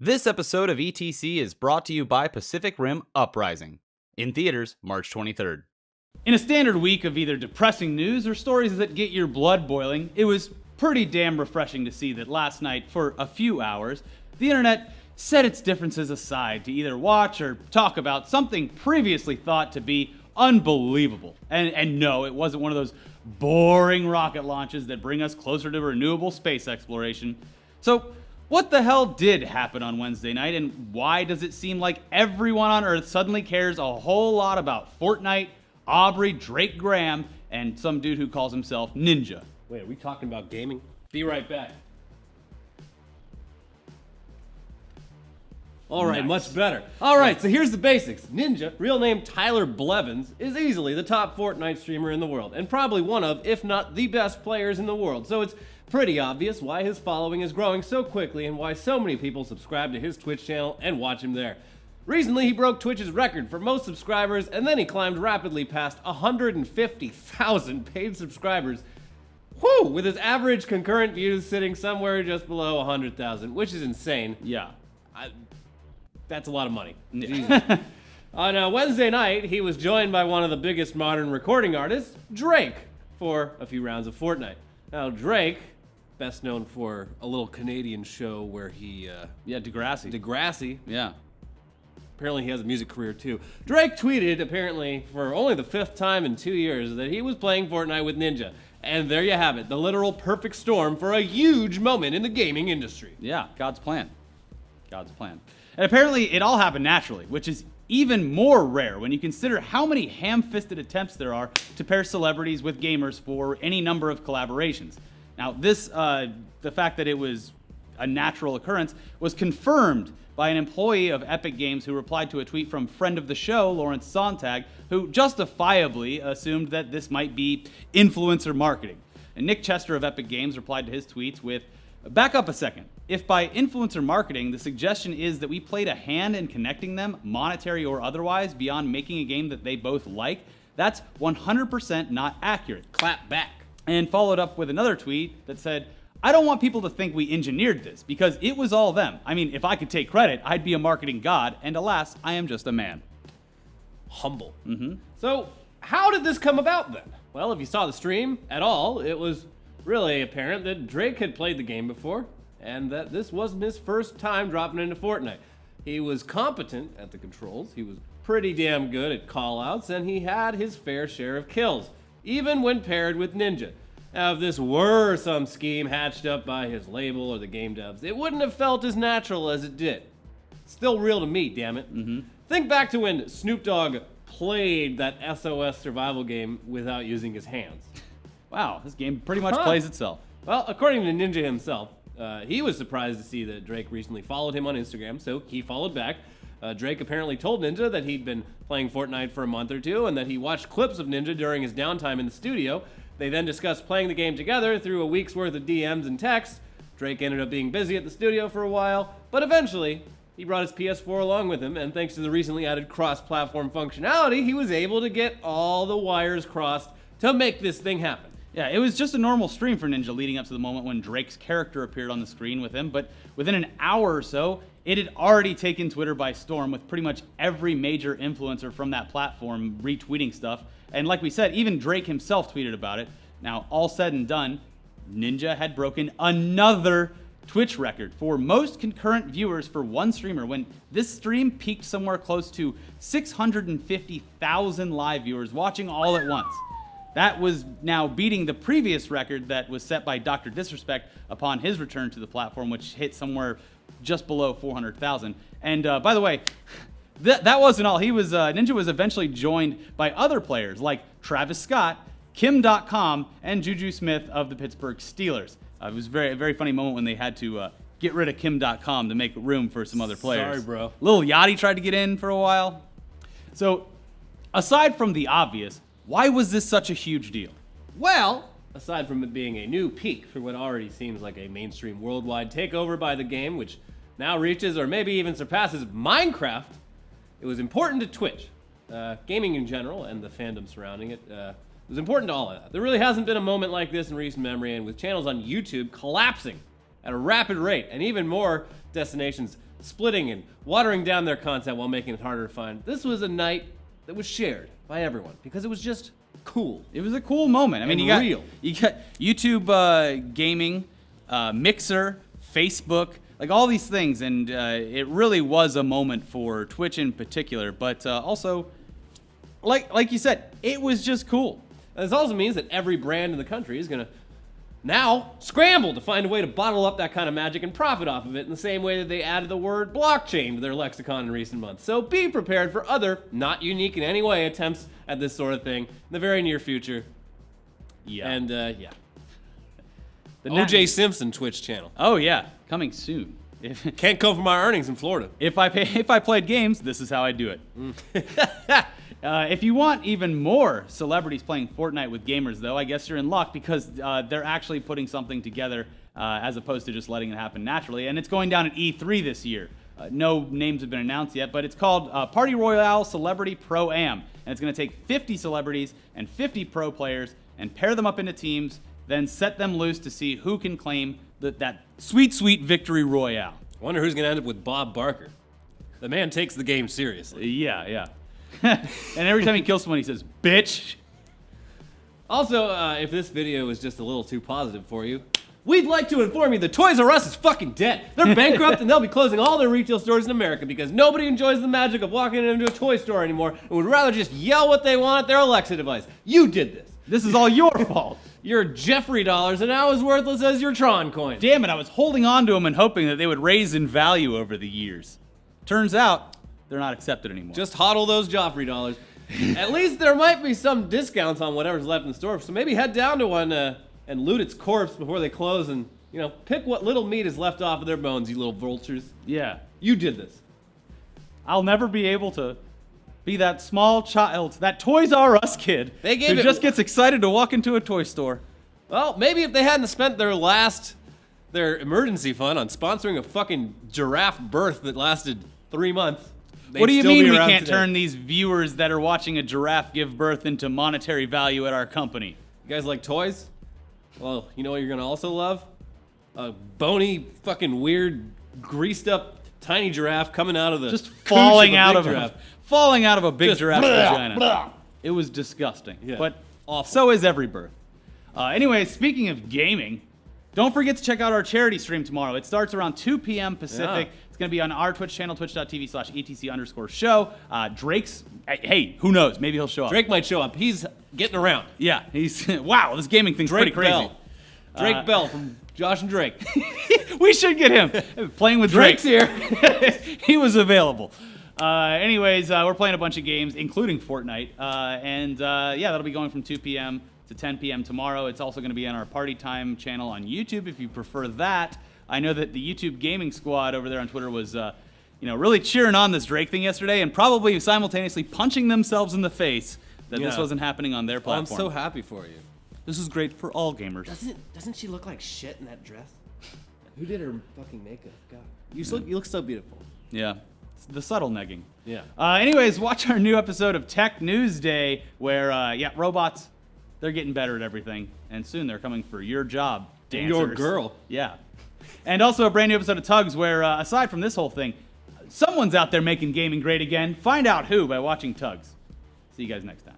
This episode of ETC is brought to you by Pacific Rim Uprising, in theaters March 23rd. In a standard week of either depressing news or stories that get your blood boiling, it was pretty damn refreshing to see that last night, for a few hours, the internet set its differences aside to either watch or talk about something previously thought to be unbelievable. And no, it wasn't one of those boring rocket launches that bring us closer to renewable space exploration. So, what the hell did happen on Wednesday night, and why does it seem like everyone on Earth suddenly cares a whole lot about Fortnite, Aubrey, Drake Graham, and some dude who calls himself Ninja? Wait, are we talking about gaming? Be right back. All right, Nice. much better. All right, so here's the basics. Ninja, real name Tyler Blevins, is easily the top Fortnite streamer in the world, and probably one of, if not the best players in the world. So it's pretty obvious why his following is growing so quickly and why so many people subscribe to his Twitch channel and watch him there. Recently, he broke Twitch's record for most subscribers, and then he climbed rapidly past 150,000 paid subscribers. Whew! With his average concurrent views sitting somewhere just below 100,000, which is insane. Yeah. That's a lot of money. Jesus. On Wednesday night, he was joined by one of the biggest modern recording artists, Drake, for a few rounds of Fortnite. Now, Drake, best known for a little Canadian show where he... Yeah, Degrassi. Degrassi. Yeah. Apparently he has a music career too. Drake tweeted, apparently for only the 5th time in 2 years, that he was playing Fortnite with Ninja. And there you have it, the literal perfect storm for a huge moment in the gaming industry. Yeah, God's plan. God's plan. And apparently it all happened naturally, which is even more rare when you consider how many ham-fisted attempts there are to pair celebrities with gamers for any number of collaborations. Now, the fact that it was a natural occurrence was confirmed by an employee of Epic Games who replied to a tweet from friend of the show, Lawrence Sontag, who justifiably assumed that this might be influencer marketing. And Nick Chester of Epic Games replied to his tweets with, "Back up a second. If by influencer marketing, the suggestion is that we played a hand in connecting them, monetary or otherwise, beyond making a game that they both like, that's 100% not accurate." Clap back. And followed up with another tweet that said, "I don't want people to think we engineered this, because it was all them. I mean, if I could take credit, I'd be a marketing god, and alas, I am just a man." Humble. So, how did this come about then? Well, if you saw the stream at all, it was really apparent that Drake had played the game before, and that this wasn't his first time dropping into Fortnite. He was competent at the controls, he was pretty damn good at callouts, and he had his fair share of kills, even when paired with Ninja. Now, if this were some scheme hatched up by his label or the game devs, it wouldn't have felt as natural as it did. Still real to me, damn it. Think back to when Snoop Dogg played that SOS survival game without using his hands. Wow, this game pretty much plays itself. Well, according to Ninja himself, he was surprised to see that Drake recently followed him on Instagram, so he followed back. Drake apparently told Ninja that he'd been playing Fortnite for a month or two and that he watched clips of Ninja during his downtime in the studio. They then discussed playing the game together through a week's worth of DMs and texts. Drake ended up being busy at the studio for a while, but eventually he brought his PS4 along with him, and thanks to the recently added cross-platform functionality, he was able to get all the wires crossed to make this thing happen. Yeah, it was just a normal stream for Ninja leading up to the moment when Drake's character appeared on the screen with him, but within an hour or so, it had already taken Twitter by storm, with pretty much every major influencer from that platform retweeting stuff. And like we said, even Drake himself tweeted about it. Now, all said and done, Ninja had broken another Twitch record for most concurrent viewers for one streamer, when this stream peaked somewhere close to 650,000 live viewers watching all at once. That was now beating the previous record that was set by Dr. Disrespect upon his return to the platform, which hit somewhere just below 400,000. And by the way, that wasn't all. Ninja was eventually joined by other players like Travis Scott, Kim.com, and Juju Smith of the Pittsburgh Steelers. It was a very funny moment when they had to get rid of Kim.com to make room for some other players. Sorry, bro. Lil Yachty tried to get in for a while. So, aside from the obvious, why was this such a huge deal? Well, aside from it being a new peak for what already seems like a mainstream worldwide takeover by the game, which now reaches or maybe even surpasses Minecraft, it was important to Twitch, gaming in general, and the fandom surrounding it. It was important to all of that. There really hasn't been a moment like this in recent memory, and with channels on YouTube collapsing at a rapid rate, and even more destinations splitting and watering down their content while making it harder to find. This was a night that was shared by everyone because it was just cool. It was a cool moment. I mean, you got YouTube gaming, Mixer, Facebook, like all these things, and it really was a moment for Twitch in particular. But also, like you said, it was just cool. This also means that every brand in the country is gonna now scramble to find a way to bottle up that kind of magic and profit off of it in the same way that they added the word blockchain to their lexicon in recent months. So be prepared for other, not unique in any way, attempts at this sort of thing in the very near future. Yeah. And yeah. The O.J. Simpson Twitch channel. Oh yeah, coming soon. Can't come from our earnings in Florida. If I played games, this is how I do it. If you want even more celebrities playing Fortnite with gamers, though, I guess you're in luck because they're actually putting something together as opposed to just letting it happen naturally. And it's going down at E3 this year. No names have been announced yet, but it's called Party Royale Celebrity Pro-Am. And it's going to take 50 celebrities and 50 pro players and pair them up into teams, then set them loose to see who can claim that sweet, sweet victory royale. I wonder who's going to end up with Bob Barker. The man takes the game seriously. Yeah. And every time he kills someone, he says, bitch. Also, if this video is just a little too positive for you, we'd like to inform you that Toys R Us is fucking dead. They're bankrupt and they'll be closing all their retail stores in America because nobody enjoys the magic of walking into a toy store anymore and would rather just yell what they want at their Alexa device. You did this. This is all your fault. Your Jeffrey dollars are now as worthless as your Tron coin. Damn it, I was holding on to them and hoping that they would raise in value over the years. Turns out, they're not accepted anymore. Just hodl those Joffrey dollars. At least there might be some discounts on whatever's left in the store, so maybe head down to one and loot its corpse before they close and, pick what little meat is left off of their bones, you little vultures. Yeah. You did this. I'll never be able to be that small child, that Toys R Us kid who just gets excited to walk into a toy store. Well, maybe if they hadn't spent their emergency fund on sponsoring a fucking giraffe birth that lasted 3 months. What do you mean we can't turn these viewers that are watching a giraffe give birth into monetary value at our company? You guys like toys? Well, you know what you're gonna also love? A bony, fucking weird, greased up tiny giraffe coming out of the falling out of a big giraffe vagina. It was disgusting. Yeah. But awful. So is every birth. Anyway, speaking of gaming, don't forget to check out our charity stream tomorrow. It starts around 2 p.m. Pacific. Yeah. It's going to be on our Twitch channel, twitch.tv/etc_show. Drake's, hey, who knows? Maybe he'll show up. Drake might show up. He's getting around. Yeah, he's, wow, this gaming thing's pretty crazy. Drake Bell from Josh and Drake. We should get him. Playing with Drake's here. He was available. Anyways, we're playing a bunch of games, including Fortnite. Yeah, that'll be going from 2 p.m. to 10 p.m. tomorrow. It's also going to be on our Party Time channel on YouTube if you prefer that. I know that the YouTube gaming squad over there on Twitter was, really cheering on this Drake thing yesterday and probably simultaneously punching themselves in the face that this wasn't happening on their platform. I'm so happy for you. This is great for all gamers. Doesn't she look like shit in that dress? Who did her fucking makeup? God, you look so beautiful. Yeah, it's the subtle negging. Yeah. Anyways, watch our new episode of Tech News Day where, robots, they're getting better at everything, and soon they're coming for your job, dancers. Your girl. Yeah. And also a brand new episode of Tugs where, aside from this whole thing, someone's out there making gaming great again. Find out who by watching Tugs. See you guys next time.